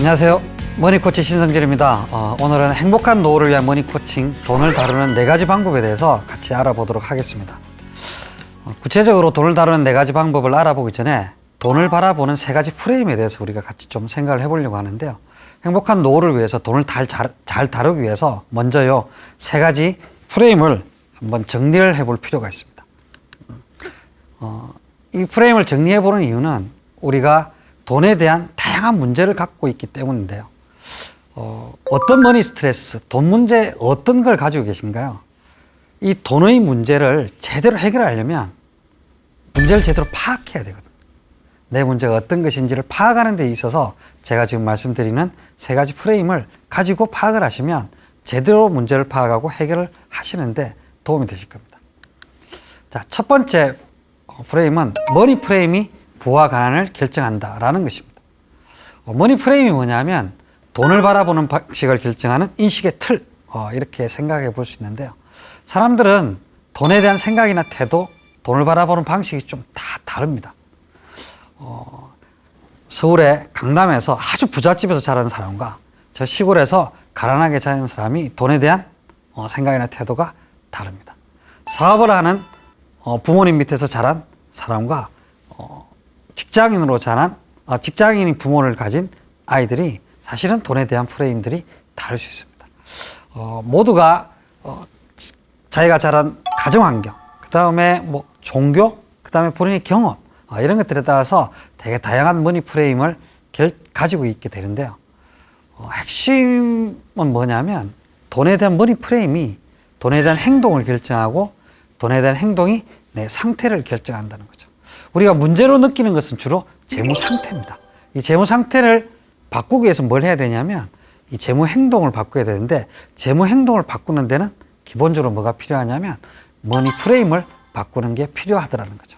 안녕하세요. 머니코치 신성진입니다. 오늘은 행복한 노후를 위한 머니코칭, 돈을 다루는 4가지 방법에 대해서 같이 알아보도록 하겠습니다. 구체적으로 돈을 다루는 4가지 방법을 알아보기 전에 돈을 바라보는 3가지 프레임에 대해서 우리가 같이 좀 생각을 해보려고 하는데요. 행복한 노후를 위해서 돈을 잘 다루기 위해서 먼저요, 3가지 프레임을 한번 정리를 해볼 필요가 있습니다. 이 프레임을 정리해보는 이유는 우리가 돈에 대한 다양한 문제를 갖고 있기 때문인데요. 어떤 머니 스트레스, 돈 문제 어떤 걸 가지고 계신가요? 이 돈의 문제를 제대로 해결하려면 문제를 제대로 파악해야 되거든요. 내 문제가 어떤 것인지를 파악하는 데 있어서 제가 지금 말씀드리는 3가지 프레임을 가지고 파악을 하시면 제대로 문제를 파악하고 해결을 하시는데 도움이 되실 겁니다. 자, 첫 번째 프레임은 머니 프레임이 부와 가난을 결정한다라는 것입니다. 머니 프레임이 뭐냐면 돈을 바라보는 방식을 결정하는 인식의 틀, 이렇게 생각해 볼 수 있는데요. 사람들은 돈에 대한 생각이나 태도, 돈을 바라보는 방식이 좀 다 다릅니다. 서울의 강남에서 아주 부잣집에서 자란 사람과 저 시골에서 가난하게 자란 사람이 돈에 대한 생각이나 태도가 다릅니다. 사업을 하는 부모님 밑에서 자란 사람과 직장인으로 자란 직장인 부모를 가진 아이들이 사실은 돈에 대한 프레임들이 다를 수 있습니다. 모두가 자기가 자란 가정환경, 그 다음에 뭐 종교, 그 다음에 본인의 경험, 이런 것들에 따라서 되게 다양한 머니 프레임을 가지고 있게 되는데요. 핵심은 뭐냐면 돈에 대한 머니 프레임이 돈에 대한 행동을 결정하고 돈에 대한 행동이 내 상태를 결정한다는 거죠. 우리가 문제로 느끼는 것은 주로 재무 상태입니다. 이 재무 상태를 바꾸기 위해서 뭘 해야 되냐면 이 재무 행동을 바꿔야 되는데, 재무 행동을 바꾸는 데는 기본적으로 뭐가 필요하냐면 머니 프레임을 바꾸는 게 필요하더라는 거죠.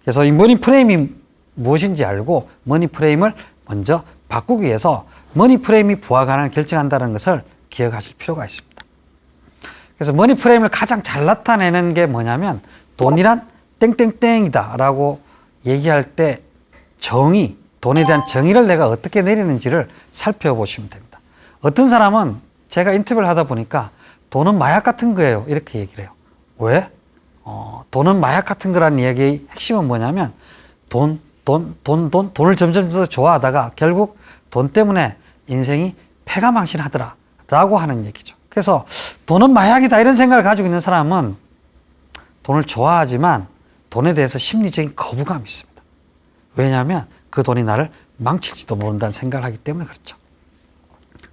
그래서 이 머니 프레임이 무엇인지 알고 머니 프레임을 먼저 바꾸기 위해서 머니 프레임이 부와 가난을 결정한다는 것을 기억하실 필요가 있습니다. 그래서 머니 프레임을 가장 잘 나타내는 게 뭐냐면 돈이란 땡땡땡이다 라고 얘기할 때 정의, 돈에 대한 정의를 내가 어떻게 내리는지를 살펴보시면 됩니다. 어떤 사람은 제가 인터뷰를 하다 보니까 돈은 마약 같은 거예요, 이렇게 얘기를 해요. 왜? 돈은 마약 같은 거라는 이야기의 핵심은 뭐냐면 돈을 점점 더 좋아하다가 결국 돈 때문에 인생이 패가망신하더라 라고 하는 얘기죠. 그래서 돈은 마약이다 이런 생각을 가지고 있는 사람은 돈을 좋아하지만 돈에 대해서 심리적인 거부감이 있습니다. 왜냐하면 그 돈이 나를 망칠지도 모른다는 생각을 하기 때문에 그렇죠.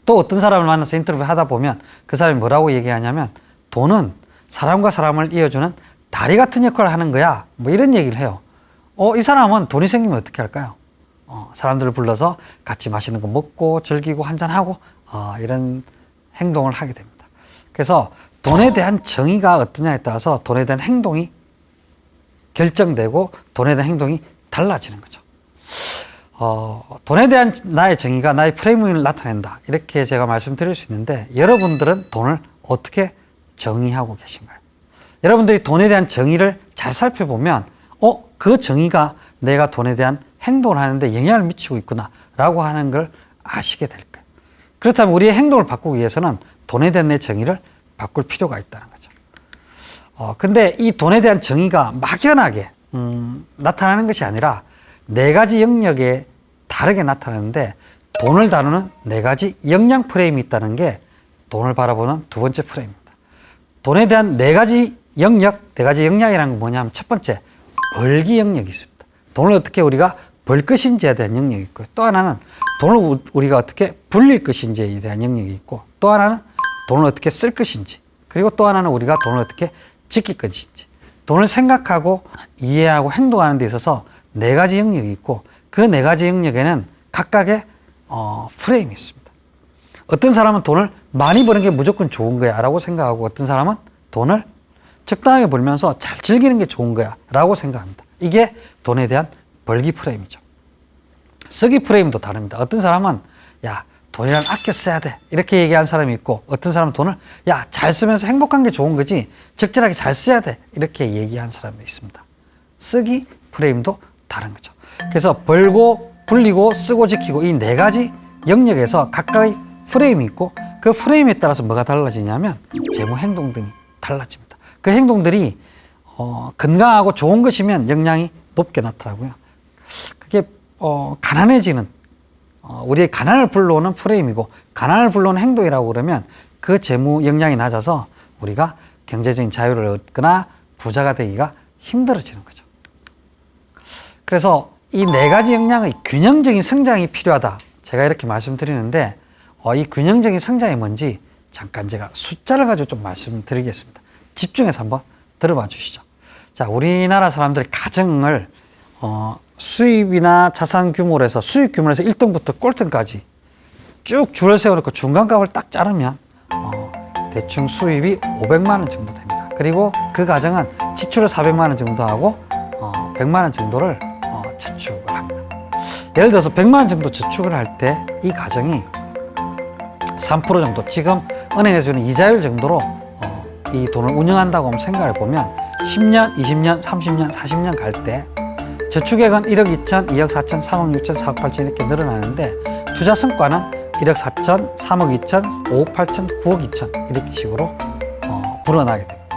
또 어떤 사람을 만나서 인터뷰 하다 보면 그 사람이 뭐라고 얘기하냐면 돈은 사람과 사람을 이어주는 다리 같은 역할을 하는 거야, 뭐 이런 얘기를 해요. 이 사람은 돈이 생기면 어떻게 할까요? 사람들을 불러서 같이 맛있는 거 먹고 즐기고 한잔하고 이런 행동을 하게 됩니다. 그래서 돈에 대한 정의가 어떠냐에 따라서 돈에 대한 행동이 결정되고 돈에 대한 행동이 달라지는 거죠. 돈에 대한 나의 정의가 나의 프레임을 나타낸다, 이렇게 제가 말씀드릴 수 있는데, 여러분들은 돈을 어떻게 정의하고 계신가요? 여러분들이 돈에 대한 정의를 잘 살펴보면 그 정의가 내가 돈에 대한 행동을 하는데 영향을 미치고 있구나 라고 하는 걸 아시게 될 거예요. 그렇다면 우리의 행동을 바꾸기 위해서는 돈에 대한 내 정의를 바꿀 필요가 있다는 거죠. 근데 이 돈에 대한 정의가 막연하게 나타나는 것이 아니라 4가지 영역에 다르게 나타나는데, 돈을 다루는 4가지 역량 프레임이 있다는 게 돈을 바라보는 2번째 프레임입니다. 돈에 대한 4가지 영역, 4가지 역량이라는 건 뭐냐면, 첫 번째, 벌기 영역이 있습니다. 돈을 어떻게 우리가 벌 것인지에 대한 영역이 있고요. 또 하나는 돈을 우리가 어떻게 불릴 것인지에 대한 영역이 있고, 또 하나는 돈을 어떻게 쓸 것인지, 그리고 또 하나는 우리가 돈을 어떻게 지킬 것인지, 돈을 생각하고 이해하고 행동하는 데 있어서 4가지 영역이 있고, 그 4가지 영역에는 각각의 프레임이 있습니다. 어떤 사람은 돈을 많이 버는 게 무조건 좋은 거야 라고 생각하고, 어떤 사람은 돈을 적당하게 벌면서 잘 즐기는 게 좋은 거야 라고 생각합니다. 이게 돈에 대한 벌기 프레임이죠. 쓰기 프레임도 다릅니다. 어떤 사람은 야, 돈이란 아껴 써야 돼 이렇게 얘기하는 사람이 있고, 어떤 사람은 돈을 야, 잘 쓰면서 행복한 게 좋은 거지 적절하게 잘 써야 돼 이렇게 얘기하는 사람이 있습니다. 쓰기 프레임도 다른 거죠. 그래서 벌고 불리고 쓰고 지키고 이 4가지 영역에서 각각의 프레임이 있고 그 프레임에 따라서 뭐가 달라지냐면 재무 행동 등이 달라집니다. 그 행동들이 건강하고 좋은 것이면 역량이 높게 나타나고요. 그게 가난해지는 우리의 가난을 불러오는 프레임이고 가난을 불러오는 행동이라고 그러면 그 재무 역량이 낮아서 우리가 경제적인 자유를 얻거나 부자가 되기가 힘들어지는 거죠. 그래서 이 네 가지 역량의 균형적인 성장이 필요하다. 제가 이렇게 말씀드리는데 이 균형적인 성장이 뭔지 잠깐 제가 숫자를 가지고 좀 말씀드리겠습니다. 집중해서 한번 들어봐 주시죠. 자, 우리나라 사람들이 가정을 수입이나 자산 규모로 해서 수입 규모에서 1등부터 꼴등까지 쭉 줄을 세워놓고 중간값을 딱 자르면 대충 수입이 500만 원 정도 됩니다. 그리고 그 가정은 지출을 400만 원 정도 하고 100만 원 정도를 저축을 합니다. 예를 들어서 100만 원 정도 저축을 할 때 이 가정이 3% 정도, 지금 은행에서 주는 이자율 정도로 이 돈을 운영한다고 생각해 보면 10년, 20년, 30년, 40년 갈 때 저축액은 1억 2천, 2억 4천, 3억 6천, 4억 8천 이렇게 늘어나는데 투자 성과는 1억 4천, 3억 2천, 5억 8천, 9억 2천 이렇게 식으로 불어나게 됩니다.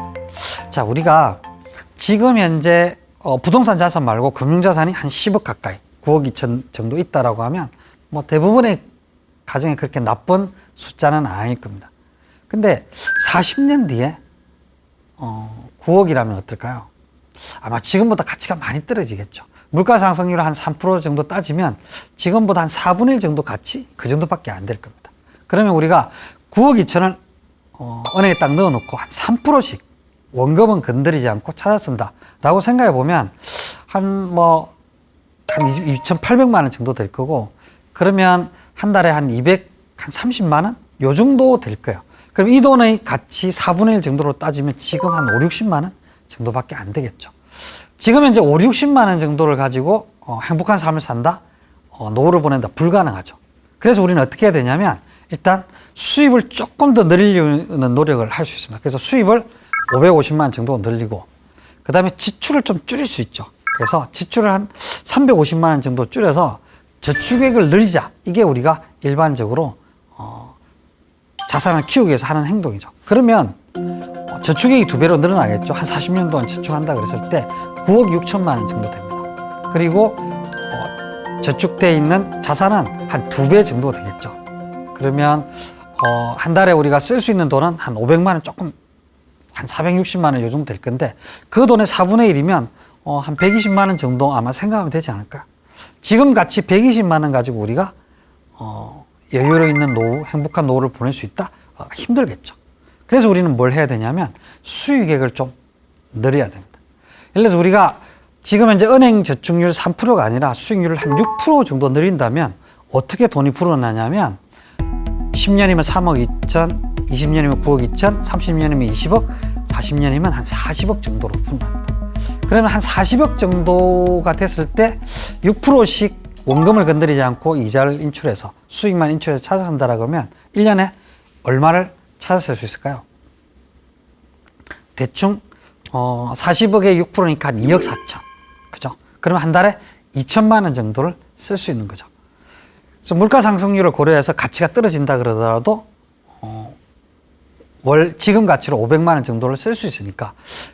자, 우리가 지금 현재 부동산 자산 말고 금융자산이 한 10억 가까이 9억 2천 정도 있다라고 하면 뭐 대부분의 가정에 그렇게 나쁜 숫자는 아닐 겁니다. 근데 40년 뒤에 9억이라면 어떨까요? 아마 지금보다 가치가 많이 떨어지겠죠. 물가 상승률 한 3% 정도 따지면 지금보다 한 4분의 1 정도 가치? 그 정도밖에 안 될 겁니다. 그러면 우리가 9억 2천을 은행에 딱 넣어놓고 한 3%씩 원금은 건드리지 않고 찾아 쓴다라고 생각해 보면 한 2,800만 원 정도 될 거고, 그러면 한 달에 한 30만 원? 요 정도 될 거예요. 그럼 이 돈의 가치 4분의 1 정도로 따지면 지금 한 5, 60만 원 정도밖에 안 되겠죠. 지금 현재 5, 60만 원 정도를 가지고 행복한 삶을 산다? 노후를 보낸다? 불가능하죠. 그래서 우리는 어떻게 해야 되냐면 일단 수입을 조금 더 늘리려는 노력을 할 수 있습니다. 그래서 수입을 550만 원 정도 늘리고, 그 다음에 지출을 좀 줄일 수 있죠. 그래서 지출을 한 350만 원 정도 줄여서 저축액을 늘리자. 이게 우리가 일반적으로 자산을 키우기 위해서 하는 행동이죠. 그러면 저축액이 2배로 늘어나겠죠. 한 40년 동안 저축한다 그랬을 때 9억 6천만 원 정도 됩니다. 그리고 저축돼 있는 자산은 한 2배 정도 되겠죠. 그러면 한 달에 우리가 쓸 수 있는 돈은 한 500만 원 조금, 한 460만 원 요 정도 될 건데 그 돈의 4분의 1이면 한 120만 원 정도 아마 생각하면 되지 않을까. 지금 같이 120만 원 가지고 우리가 여유로 있는 노후, 행복한 노후를 보낼 수 있다? 힘들겠죠. 그래서 우리는 뭘 해야 되냐면 수익액을 좀 늘려야 됩니다. 예를 들어서 우리가 지금 현재 은행 저축률 3%가 아니라 수익률을 한 6% 정도 늘린다면 어떻게 돈이 불어나냐면 10년이면 3억 2천, 20년이면 9억 2천, 30년이면 20억, 40년이면 한 40억 정도로 불어납니다. 그러면 한 40억 정도가 됐을 때 6%씩 원금을 건드리지 않고 이자를 인출해서 수익만 인출해서 찾아 산다라고 하면 1년에 얼마를 찾아 쓸 수 있을까요? 대충 40억에 6%니까 한 2억 4천. 그죠? 그러면 한 달에 2천만 원 정도를 쓸 수 있는 거죠. 그래서 물가 상승률을 고려해서 가치가 떨어진다 그러더라도 월 지금 가치로 500만 원 정도를 쓸 수 있으니까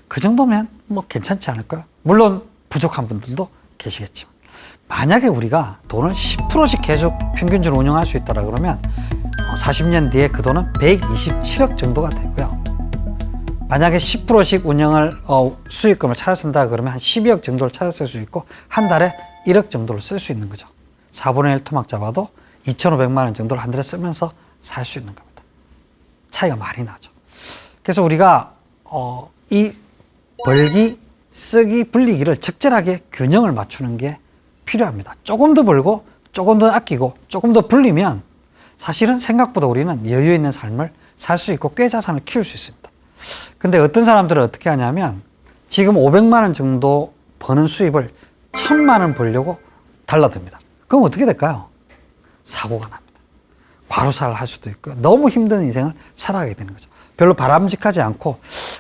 그 정도면 뭐 괜찮지 않을까요? 물론 부족한 분들도 계시겠지만, 만약에 우리가 돈을 10%씩 계속 평균적으로 운영할 수 있다라 그러면 40년 뒤에 그 돈은 127억 정도가 되고요. 만약에 10%씩 운영을 수익금을 찾아 쓴다 그러면 한 12억 정도를 찾아 쓸 수 있고 한 달에 1억 정도를 쓸 수 있는 거죠. 4분의 1 토막 잡아도 2,500만 원 정도를 한 달에 쓰면서 살 수 있는 겁니다. 차이가 많이 나죠. 그래서 우리가 이 벌기, 쓰기, 불리기를 적절하게 균형을 맞추는 게 필요합니다. 조금 더 벌고 조금 더 아끼고 조금 더 불리면 사실은 생각보다 우리는 여유 있는 삶을 살 수 있고 꽤 자산을 키울 수 있습니다. 근데 어떤 사람들은 어떻게 하냐면 지금 500만 원 정도 버는 수입을 1,000만 원 벌려고 달라듭니다. 그럼 어떻게 될까요? 사고가 납니다. 과로사를 할 수도 있고요. 너무 힘든 인생을 살아가게 되는 거죠. 별로 바람직하지 않고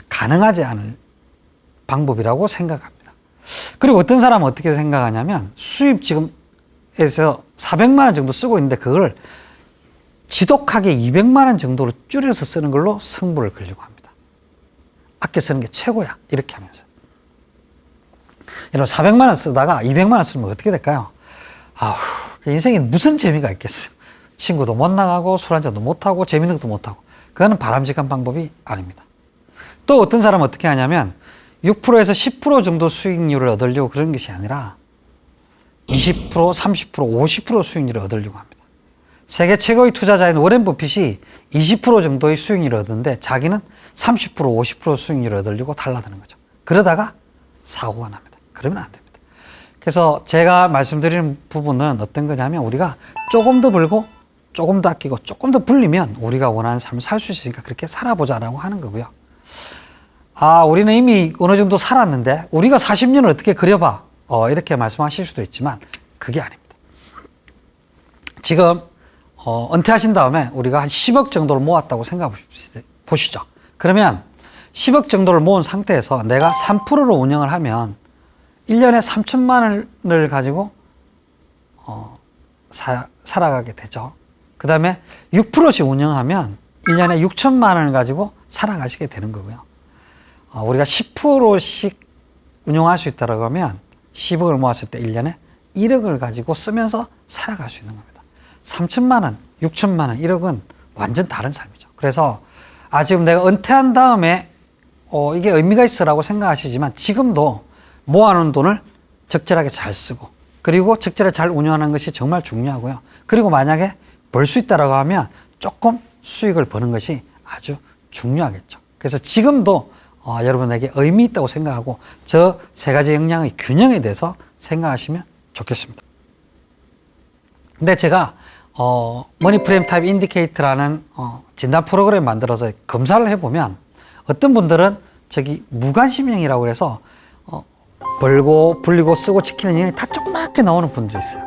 가능하지 않은 방법이라고 생각합니다. 그리고 어떤 사람은 어떻게 생각하냐면 수입 지금 10%에서 400만 원 정도 쓰고 있는데 그걸 지독하게 200만 원 정도로 줄여서 쓰는 걸로 승부를 걸려고 합니다. 아껴 쓰는 게 최고야. 이렇게 하면서. 여러분 400만 원 쓰다가 200만 원 쓰면 어떻게 될까요? 아우, 그 인생에 무슨 재미가 있겠어요. 친구도 못 나가고 술 한잔도 못하고 재밌는 것도 못하고. 그거는 바람직한 방법이 아닙니다. 또 어떤 사람은 어떻게 하냐면 6%에서 10% 정도 수익률을 얻으려고 그런 것이 아니라 20%, 30%, 50% 수익률을 얻으려고 합니다. 세계 최고의 투자자인 워렌 버핏이 20% 정도의 수익률을 얻는데 자기는 30%, 50% 수익률을 얻으려고 달라드는 거죠. 그러다가 사고가 납니다. 그러면 안 됩니다. 그래서 제가 말씀드리는 부분은 어떤 거냐면 우리가 조금 더 벌고 조금 더 아끼고 조금 더 불리면 우리가 원하는 삶을 살 수 있으니까 그렇게 살아보자라고 하는 거고요. 아, 우리는 이미 어느 정도 살았는데 우리가 40년을 어떻게 그려봐? 이렇게 말씀하실 수도 있지만 그게 아닙니다. 지금 은퇴하신 다음에 우리가 한 10억 정도를 모았다고 생각해 보시죠. 그러면 10억 정도를 모은 상태에서 내가 3%로 운영을 하면 1년에 3천만 원을 가지고 살아가게 되죠. 그 다음에 6%씩 운영하면 1년에 6천만 원을 가지고 살아가시게 되는 거고요. 우리가 10%씩 운용할 수 있다고 하면 10억을 모았을 때 1년에 1억을 가지고 쓰면서 살아갈 수 있는 겁니다. 3천만 원, 6천만 원, 1억은 완전 다른 삶이죠. 그래서 지금 내가 은퇴한 다음에 이게 의미가 있어라고 생각하시지만 지금도 모아놓은 돈을 적절하게 잘 쓰고 그리고 적절하게 잘 운영하는 것이 정말 중요하고요. 그리고 만약에 벌 수 있다라고 하면 조금 수익을 버는 것이 아주 중요하겠죠. 그래서 지금도 여러분에게 의미 있다고 생각하고 저 세 가지 역량의 균형에 대해서 생각하시면 좋겠습니다. 근데 제가 머니프레임 타입 인디케이터라는 진단 프로그램 만들어서 검사를 해보면 어떤 분들은 저기 무관심형이라고 해서 벌고 불리고 쓰고 지키는 형이 다 조그맣게 나오는 분도 있어요.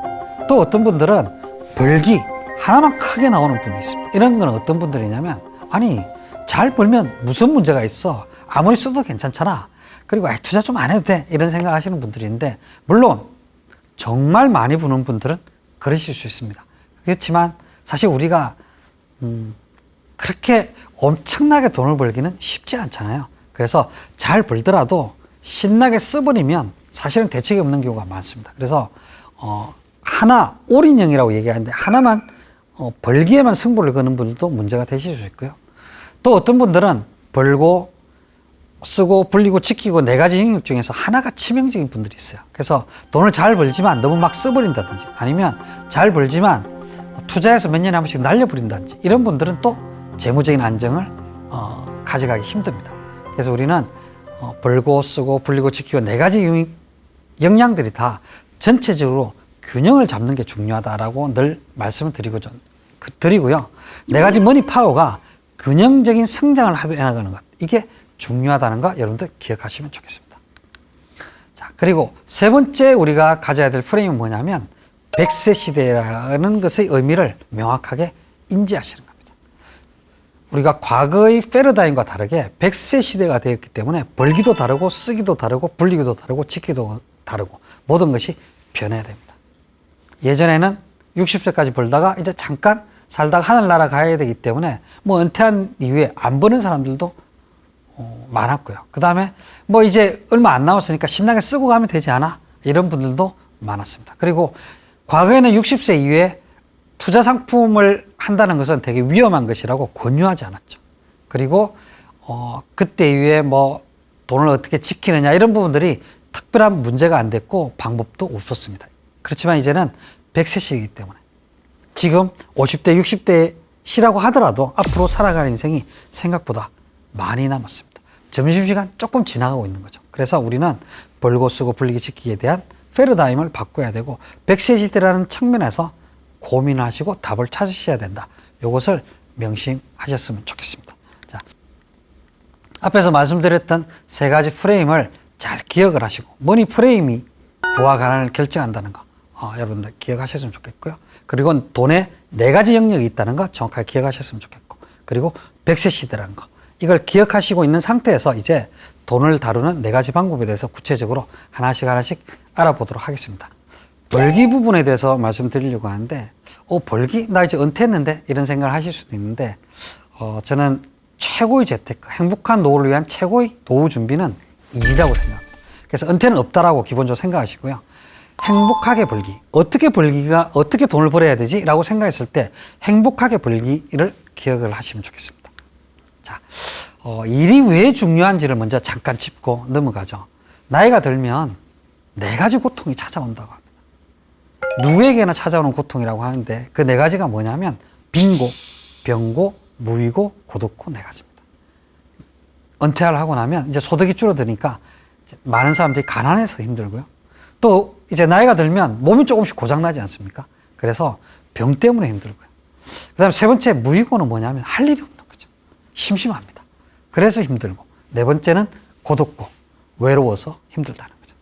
또 어떤 분들은 벌기 하나만 크게 나오는 분이 있습니다. 이런 건 어떤 분들이냐면 아니 잘 벌면 무슨 문제가 있어. 아무리 써도 괜찮잖아. 그리고 투자 좀 안 해도 돼. 이런 생각 하시는 분들이 있는데 물론 정말 많이 버는 분들은 그러실 수 있습니다. 그렇지만 사실 우리가 그렇게 엄청나게 돈을 벌기는 쉽지 않잖아요. 그래서 잘 벌더라도 신나게 써버리면 사실은 대책이 없는 경우가 많습니다. 그래서 하나 올인형이라고 얘기하는데 하나만 벌기에만 승부를 거는 분들도 문제가 되실 수 있고요. 또 어떤 분들은 벌고 쓰고 불리고 지키고 네 가지 영역 중에서 하나가 치명적인 분들이 있어요. 그래서 돈을 잘 벌지만 너무 막 써버린다든지 아니면 잘 벌지만 투자해서 몇 년에 한 번씩 날려버린다든지 이런 분들은 또 재무적인 안정을 가져가기 힘듭니다. 그래서 우리는 벌고 쓰고 불리고 지키고 네 가지 역량들이 다 전체적으로 균형을 잡는 게 중요하다라고 늘 말씀을 드리고요. 네 가지 머니 파워가 균형적인 성장을 해나가는 것 이게 중요하다는 거 여러분들 기억하시면 좋겠습니다. 자, 그리고 세 번째 우리가 가져야 될 프레임은 뭐냐면 100세 시대라는 것의 의미를 명확하게 인지하시는 겁니다. 우리가 과거의 패러다임과 다르게 100세 시대가 되었기 때문에 벌기도 다르고 쓰기도 다르고 불리기도 다르고 지키기도 다르고 모든 것이 변해야 됩니다. 예전에는 60세까지 벌다가 이제 잠깐 살다가 하늘나라 가야 되기 때문에 뭐 은퇴한 이후에 안 버는 사람들도 많았고요. 그 다음에 뭐 이제 얼마 안 남았으니까 신나게 쓰고 가면 되지 않아? 이런 분들도 많았습니다. 그리고 과거에는 60세 이후에 투자 상품을 한다는 것은 되게 위험한 것이라고 권유하지 않았죠. 그리고 그때 이후에 뭐 돈을 어떻게 지키느냐 이런 부분들이 특별한 문제가 안 됐고 방법도 없었습니다. 그렇지만 이제는 100세시이기 때문에 지금 50대, 60대 시라고 하더라도 앞으로 살아가는 인생이 생각보다 많이 남았습니다. 점심시간 조금 지나가고 있는 거죠. 그래서 우리는 벌고 쓰고 불리기 지키기에 대한 패러다임을 바꿔야 되고 100세 시대라는 측면에서 고민을 하시고 답을 찾으셔야 된다. 이것을 명심하셨으면 좋겠습니다. 자, 앞에서 말씀드렸던 세 가지 프레임을 잘 기억을 하시고 머니 프레임이 부와 가난을 결정한다는 거 여러분들 기억하셨으면 좋겠고요. 그리고 돈에 네 가지 영역이 있다는 거 정확하게 기억하셨으면 좋겠고 그리고 100세 시대라는 거 이걸 기억하시고 있는 상태에서 이제 돈을 다루는 네 가지 방법에 대해서 구체적으로 하나씩 알아보도록 하겠습니다. 벌기 부분에 대해서 말씀드리려고 하는데, 벌기? 나 이제 은퇴했는데? 이런 생각을 하실 수도 있는데, 저는 최고의 재테크, 행복한 노후를 위한 최고의 노후 준비는 일이라고 생각합니다. 그래서 은퇴는 없다라고 기본적으로 생각하시고요. 행복하게 벌기. 어떻게 돈을 벌어야 되지? 라고 생각했을 때 행복하게 벌기를 기억을 하시면 좋겠습니다. 자, 일이 왜 중요한지를 먼저 잠깐 짚고 넘어가죠. 나이가 들면 4가지 고통이 찾아온다고 합니다. 누구에게나 찾아오는 고통이라고 하는데 그 4가지가 뭐냐면 빈고, 병고, 무위고, 고독고 4가지입니다. 은퇴를 하고 나면 이제 소득이 줄어드니까 많은 사람들이 가난해서 힘들고요. 또 이제 나이가 들면 몸이 조금씩 고장나지 않습니까? 그래서 병 때문에 힘들고요. 그 다음에 3번째 무위고는 뭐냐면 할 일이 없는 거죠. 심심합니다. 그래서 힘들고. 4번째는 고독고, 외로워서 힘들다는 거죠.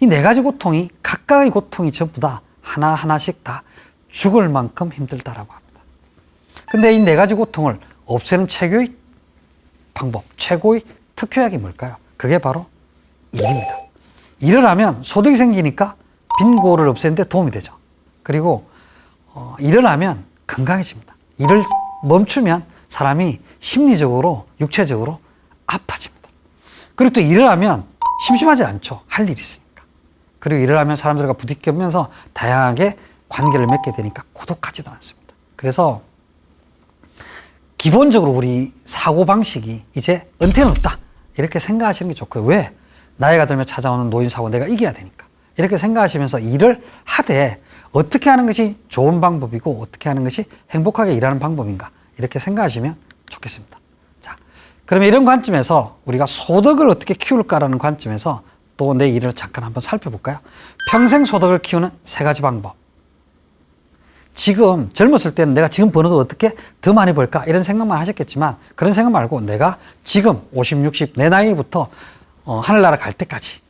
이 4가지 고통이 각각의 고통이 전부 다 하나하나씩 다 죽을 만큼 힘들다라고 합니다. 근데 이 4가지 고통을 없애는 최고의 방법, 최고의 특효약이 뭘까요? 그게 바로 일입니다. 일을 하면 소득이 생기니까 빈고를 없애는 데 도움이 되죠. 그리고 일을 하면 건강해집니다. 일을 멈추면 사람이 심리적으로, 육체적으로 아파집니다. 그리고 또 일을 하면 심심하지 않죠. 할 일이 있으니까. 그리고 일을 하면 사람들과 부딪히면서 다양하게 관계를 맺게 되니까 고독하지도 않습니다. 그래서 기본적으로 우리 사고방식이 이제 은퇴는 없다. 이렇게 생각하시는 게 좋고요. 왜? 나이가 들면 찾아오는 노인사고 내가 이겨야 되니까. 이렇게 생각하시면서 일을 하되 어떻게 하는 것이 좋은 방법이고 어떻게 하는 것이 행복하게 일하는 방법인가. 이렇게 생각하시면 좋겠습니다. 자, 그러면 이런 관점에서 우리가 소득을 어떻게 키울까라는 관점에서 또 내 일을 잠깐 한번 살펴볼까요? 평생 소득을 키우는 3가지 방법. 지금 젊었을 때는 내가 지금 버는 돈 어떻게 더 많이 벌까 이런 생각만 하셨겠지만 그런 생각 말고 내가 지금 50, 60 내 나이부터 하늘나라 갈 때까지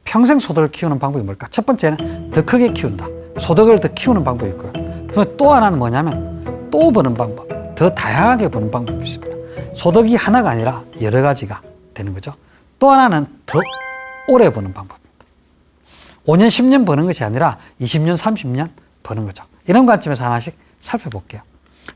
평생 소득을 키우는 방법이 뭘까? 첫 번째는 더 크게 키운다. 소득을 더 키우는 방법이 있고요. 또 하나는 뭐냐면 또 버는 방법, 더 다양하게 버는 방법이 있습니다. 소득이 하나가 아니라 여러 가지가 되는 거죠. 또 하나는 더 오래 버는 방법입니다. 5년, 10년 버는 것이 아니라 20년, 30년 버는 거죠. 이런 관점에서 하나씩 살펴볼게요.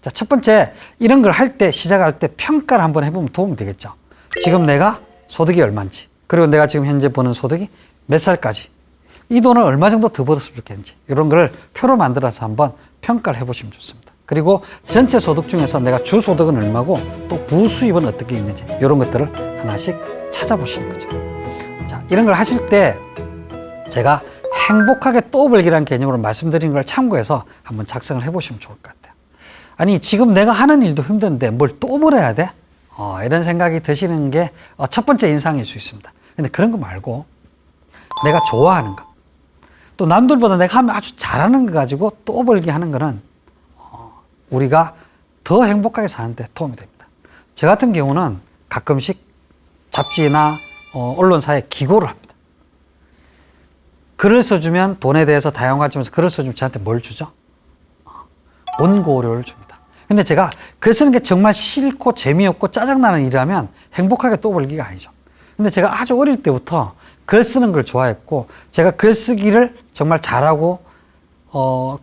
자, 첫 번째, 이런 걸 할 때, 시작할 때 평가를 한번 해보면 도움이 되겠죠. 지금 내가 소득이 얼마인지, 그리고 내가 지금 현재 버는 소득이 몇 살까지, 이 돈을 얼마 정도 더 벌었으면 좋겠는지, 이런 걸 표로 만들어서 한번 평가를 해보시면 좋습니다. 그리고 전체 소득 중에서 내가 주 소득은 얼마고 또 부수입은 어떻게 있는지, 이런 것들을 하나씩 찾아보시는 거죠. 자, 이런 걸 하실 때 제가 행복하게 또 벌기라는 개념으로 말씀드린 걸 참고해서 한번 작성을 해보시면 좋을 것 같아요. 아니, 지금 내가 하는 일도 힘든데 뭘 또 벌어야 돼? 이런 생각이 드시는 게 첫 번째 인상일 수 있습니다. 근데 그런 거 말고 내가 좋아하는 거, 또 남들보다 내가 하면 아주 잘하는 거 가지고 또 벌기 하는 거는 우리가 더 행복하게 사는데 도움이 됩니다. 저 같은 경우는 가끔씩 잡지나 언론사에 기고를 합니다. 글을 써주면 돈에 대해서 다양한 관점에서 글을 써주면 저한테 뭘 주죠? 원고료를 줍니다. 근데 제가 글 쓰는 게 정말 싫고 재미없고 짜증나는 일이라면 행복하게 또 벌기가 아니죠. 근데 제가 아주 어릴 때부터 글 쓰는 걸 좋아했고 제가 글 쓰기를 정말 잘하고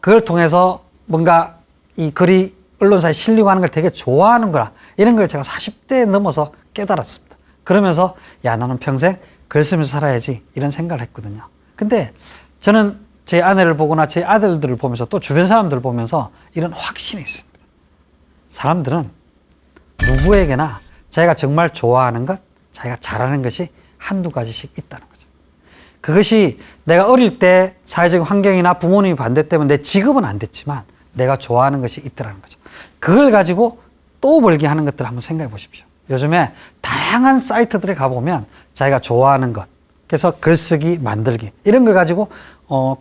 그걸 통해서 뭔가 이 글이 언론사에 실리고 하는 걸 되게 좋아하는 거라 이런 걸 제가 40대 넘어서 깨달았습니다. 그러면서 야, 나는 평생 글 쓰면서 살아야지 이런 생각을 했거든요. 근데 저는 제 아내를 보거나 제 아들들을 보면서 또 주변 사람들을 보면서 이런 확신이 있습니다. 사람들은 누구에게나 자기가 정말 좋아하는 것, 자기가 잘하는 것이 한두 가지씩 있다는 거죠. 그것이 내가 어릴 때 사회적인 환경이나 부모님의 반대 때문에 내 직업은 안 됐지만 내가 좋아하는 것이 있더라는 거죠. 그걸 가지고 또 벌기 하는 것들을 한번 생각해 보십시오. 요즘에 다양한 사이트들에 가보면 자기가 좋아하는 것, 그래서 글쓰기, 만들기 이런 걸 가지고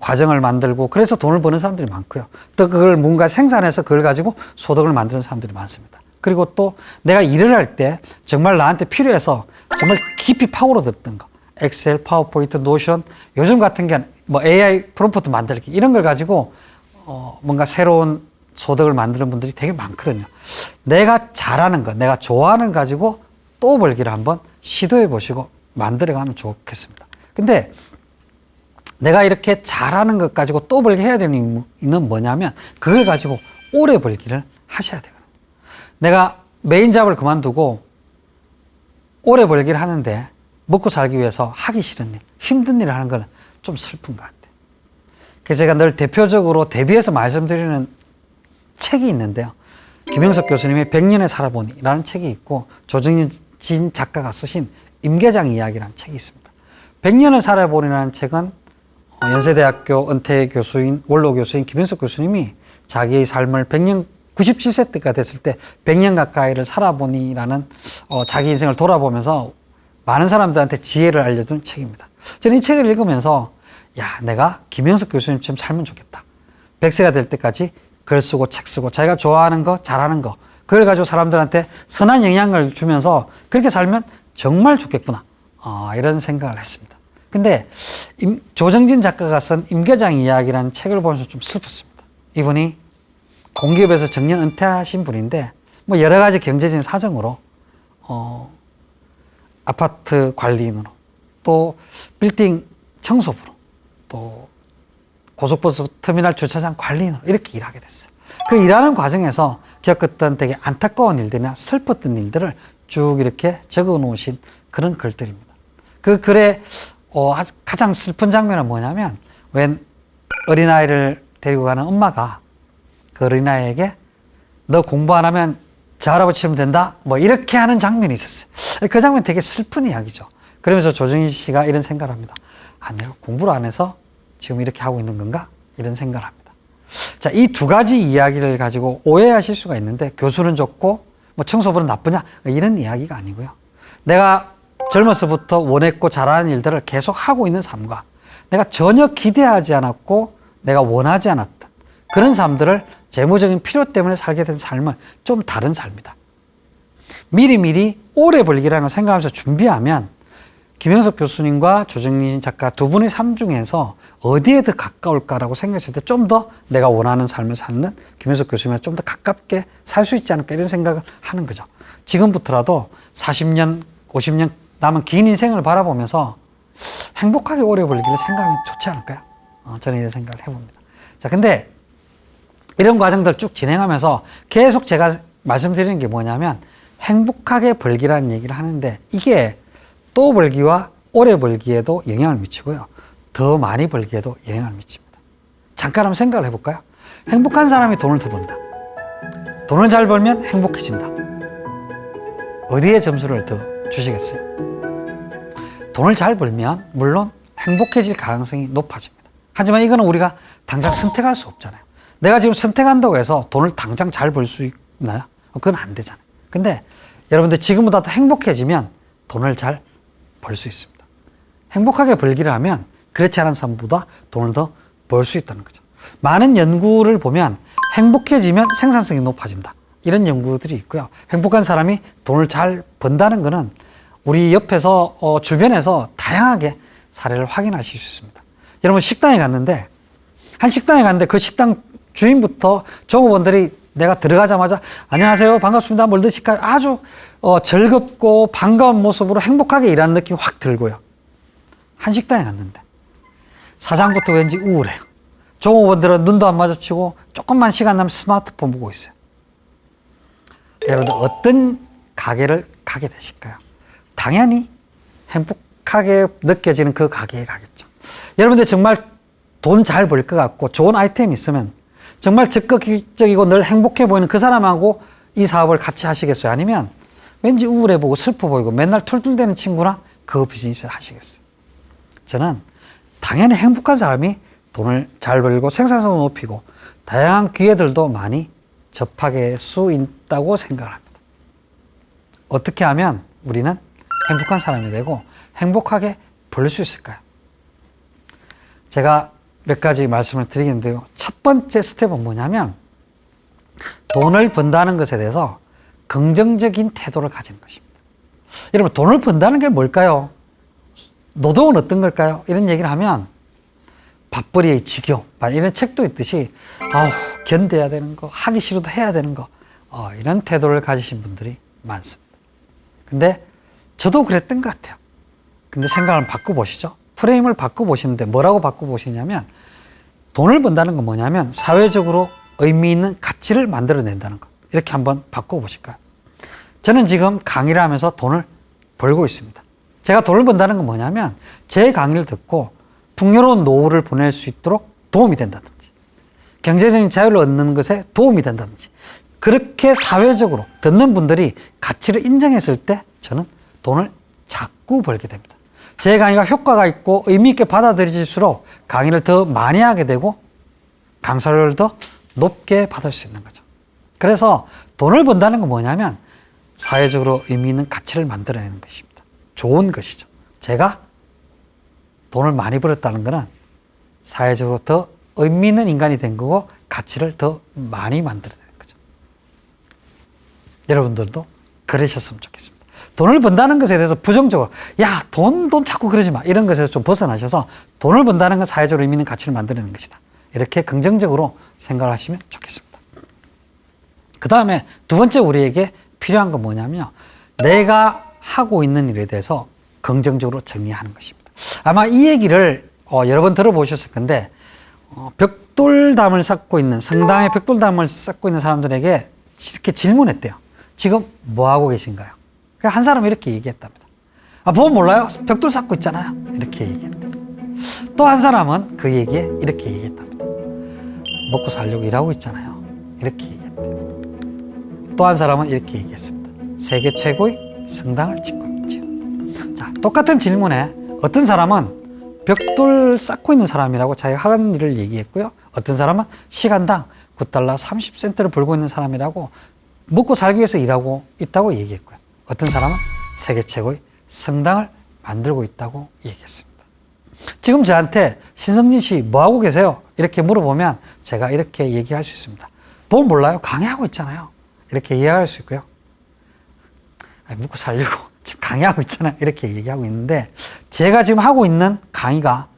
과정을 만들고 그래서 돈을 버는 사람들이 많고요. 또 그걸 뭔가 생산해서 그걸 가지고 소득을 만드는 사람들이 많습니다. 그리고 또 내가 일을 할 때 정말 나한테 필요해서 정말 깊이 파고들었던 거, 엑셀, 파워포인트, 노션, 요즘 같은 게 뭐 AI 프롬프트 만들기 이런 걸 가지고 뭔가 새로운 소득을 만드는 분들이 되게 많거든요. 내가 잘하는 거, 내가 좋아하는 거 가지고 또 벌기를 한번 시도해 보시고 만들어가면 좋겠습니다. 근데 내가 이렇게 잘하는 것 가지고 또 벌게 해야 되는 이유는 뭐냐면 그걸 가지고 오래 벌기를 하셔야 되거든요. 내가 메인 잡을 그만두고 오래 벌기를 하는데 먹고 살기 위해서 하기 싫은 일, 힘든 일을 하는 건 좀 슬픈 것 같아요. 그래서 제가 늘 대표적으로 대비해서 말씀드리는 책이 있는데요. 김영석 교수님의 100년의 살아보니라는 책이 있고 조정진 작가가 쓰신 임계장 이야기라는 책이 있습니다. 100년을 살아보니라는 책은 연세대학교 은퇴 교수인 원로 교수인 김영석 교수님이 자기의 삶을 100년 97세 때가 됐을 때 100년 가까이를 살아보니라는 자기 인생을 돌아보면서 많은 사람들한테 지혜를 알려준 책입니다. 저는 이 책을 읽으면서 내가 김영석 교수님처럼 살면 좋겠다. 100세가 될 때까지 글 쓰고 책 쓰고 자기가 좋아하는 거 잘하는 거 그걸 가지고 사람들한테 선한 영향을 주면서 그렇게 살면 정말 좋겠구나. 이런 생각을 했습니다. 근데 조정진 작가가 쓴 임계장 이야기라는 책을 보면서 좀 슬펐습니다. 이분이 공기업에서 정년 은퇴하신 분인데 뭐 여러 가지 경제적인 사정으로 아파트 관리인으로 또 빌딩 청소부로 또 고속버스 터미널 주차장 관리인으로 이렇게 일하게 됐어요. 그 일하는 과정에서 겪었던 되게 안타까운 일들이나 슬펐던 일들을 쭉 이렇게 적어 놓으신 그런 글들입니다. 그 글에 가장 슬픈 장면은 뭐냐면 웬 어린아이를 데리고 가는 엄마가 그 어린아이에게 너 공부 안 하면 저 할아버지 치면 된다? 뭐 이렇게 하는 장면이 있었어요. 그 장면 되게 슬픈 이야기죠. 그러면서 조정진 씨가 이런 생각을 합니다. 내가 공부를 안 해서 지금 이렇게 하고 있는 건가? 이런 생각을 합니다. 자, 이 두 가지 이야기를 가지고 오해하실 수가 있는데 교수는 좋고 뭐 청소부는 나쁘냐? 이런 이야기가 아니고요. 내가 젊어서부터 원했고 잘하는 일들을 계속 하고 있는 삶과 내가 전혀 기대하지 않았고 내가 원하지 않았던 그런 삶들을 재무적인 필요 때문에 살게 된 삶은 좀 다른 삶이다. 미리미리 오래 벌기라는 걸 생각하면서 준비하면 김영석 교수님과 조정진 작가 두 분의 삶 중에서 어디에 더 가까울까라고 생각했을 때 좀 더 내가 원하는 삶을 사는 김영석 교수님과 좀 더 가깝게 살 수 있지 않을까 이런 생각을 하는 거죠. 지금부터라도 40년, 50년 남은 긴 인생을 바라보면서 행복하게 오래 벌기를 생각하면 좋지 않을까요? 저는 이런 생각을 해봅니다. 자, 근데 이런 과정들 쭉 진행하면서 계속 제가 말씀드리는 게 뭐냐면 행복하게 벌기라는 얘기를 하는데 이게 또 벌기와 오래 벌기에도 영향을 미치고요. 더 많이 벌기에도 영향을 미칩니다. 잠깐 한번 생각을 해볼까요? 행복한 사람이 돈을 더 번다. 돈을 잘 벌면 행복해진다. 어디에 점수를 더 주시겠어요? 돈을 잘 벌면 물론 행복해질 가능성이 높아집니다. 하지만 이거는 우리가 당장 선택할 수 없잖아요. 내가 지금 선택한다고 해서 돈을 당장 잘 벌 수 있나요? 그건 안 되잖아요. 근데 여러분들 지금보다 더 행복해지면 돈을 잘 벌 수 있습니다. 행복하게 벌기를 하면 그렇지 않은 사람보다 돈을 더 벌 수 있다는 거죠. 많은 연구를 보면 행복해지면 생산성이 높아진다. 이런 연구들이 있고요. 행복한 사람이 돈을 잘 번다는 것은 우리 옆에서 주변에서 다양하게 사례를 확인하실 수 있습니다. 여러분 식당에 갔는데 그 식당 주인부터 종업원들이 내가 들어가자마자 안녕하세요 반갑습니다 뭘 드실까요? 아주 즐겁고 반가운 모습으로 행복하게 일하는 느낌이 확 들고요. 한 식당에 갔는데 사장부터 왠지 우울해요. 종업원들은 눈도 안 마주치고 조금만 시간 나면 스마트폰 보고 있어요. 여러분들 어떤 가게를 가게 되실까요? 당연히 행복하게 느껴지는 그 가게에 가겠죠. 여러분들 정말 돈 잘 벌 것 같고 좋은 아이템이 있으면 정말 적극적이고 늘 행복해 보이는 그 사람하고 이 사업을 같이 하시겠어요? 아니면 왠지 우울해 보고 슬퍼 보이고 맨날 툴툴대는 친구랑 그 비즈니스를 하시겠어요? 저는 당연히 행복한 사람이 돈을 잘 벌고 생산성을 높이고 다양한 기회들도 많이 접하게 수 있다고 생각을 합니다. 어떻게 하면 우리는 행복한 사람이 되고 행복하게 벌 수 있을까요? 제가 몇 가지 말씀을 드리겠는데요. 첫 번째 스텝은 뭐냐면 돈을 번다는 것에 대해서 긍정적인 태도를 가지는 것입니다. 여러분 돈을 번다는 게 뭘까요? 노동은 어떤 걸까요? 이런 얘기를 하면 밥벌이의 지겨움 이런 책도 있듯이 견뎌야 되는 거 하기 싫어도 해야 되는 거 이런 태도를 가지신 분들이 많습니다. 근데 저도 그랬던 것 같아요. 근데 생각을 바꿔보시죠. 프레임을 바꿔보시는데 뭐라고 바꿔보시냐면 돈을 번다는 건 뭐냐면 사회적으로 의미 있는 가치를 만들어낸다는 것. 이렇게 한번 바꿔보실까요? 저는 지금 강의를 하면서 돈을 벌고 있습니다. 제가 돈을 번다는 건 뭐냐면 제 강의를 듣고 풍요로운 노후를 보낼 수 있도록 도움이 된다든지 경제적인 자유를 얻는 것에 도움이 된다든지 그렇게 사회적으로 듣는 분들이 가치를 인정했을 때 저는 돈을 자꾸 벌게 됩니다. 제 강의가 효과가 있고 의미 있게 받아들여질수록 강의를 더 많이 하게 되고 강사료를 더 높게 받을 수 있는 거죠. 그래서 돈을 번다는 건 뭐냐면 사회적으로 의미 있는 가치를 만들어내는 것입니다. 좋은 것이죠. 제가 돈을 많이 벌었다는 것은 사회적으로 더 의미 있는 인간이 된 거고 가치를 더 많이 만들어내는 거죠. 여러분들도 그러셨으면 좋겠습니다. 돈을 번다는 것에 대해서 부정적으로 야, 돈 자꾸 그러지 마 이런 것에서 좀 벗어나셔서 돈을 번다는 건 사회적으로 의미 있는 가치를 만들어내는 것이다. 이렇게 긍정적으로 생각을 하시면 좋겠습니다. 그 다음에 두 번째 우리에게 필요한 건 뭐냐면요. 내가 하고 있는 일에 대해서 긍정적으로 정의하는 것입니다. 아마 이 얘기를 여러 번 들어보셨을 건데 벽돌담을 쌓고 있는 성당에 벽돌담을 쌓고 있는 사람들에게 이렇게 질문했대요. 지금 뭐 하고 계신가요? 한 사람이 이렇게 얘기했답니다. 보면 몰라요? 벽돌 쌓고 있잖아요. 이렇게 얘기했대요. 또 한 사람은 그 얘기에 이렇게 얘기했답니다. 먹고 살려고 일하고 있잖아요. 이렇게 얘기했대요. 또 한 사람은 이렇게 얘기했습니다. 세계 최고의 성당을 짓고 있죠. 자, 똑같은 질문에 어떤 사람은 벽돌 쌓고 있는 사람이라고 자기가 하는 일을 얘기했고요. 어떤 사람은 시간당 $9 30센트를 벌고 있는 사람이라고 먹고 살기 위해서 일하고 있다고 얘기했고요. 어떤 사람은 세계 최고의 성당을 만들고 있다고 얘기했습니다. 지금 저한테 신성진 씨 뭐 하고 계세요? 이렇게 물어보면 제가 이렇게 얘기할 수 있습니다. 보면 몰라요? 강의하고 있잖아요. 이렇게 이해할 수 있고요. 먹고 살려고 지금 강의하고 있잖아요. 이렇게 얘기하고 있는데 제가 지금 하고 있는 강의가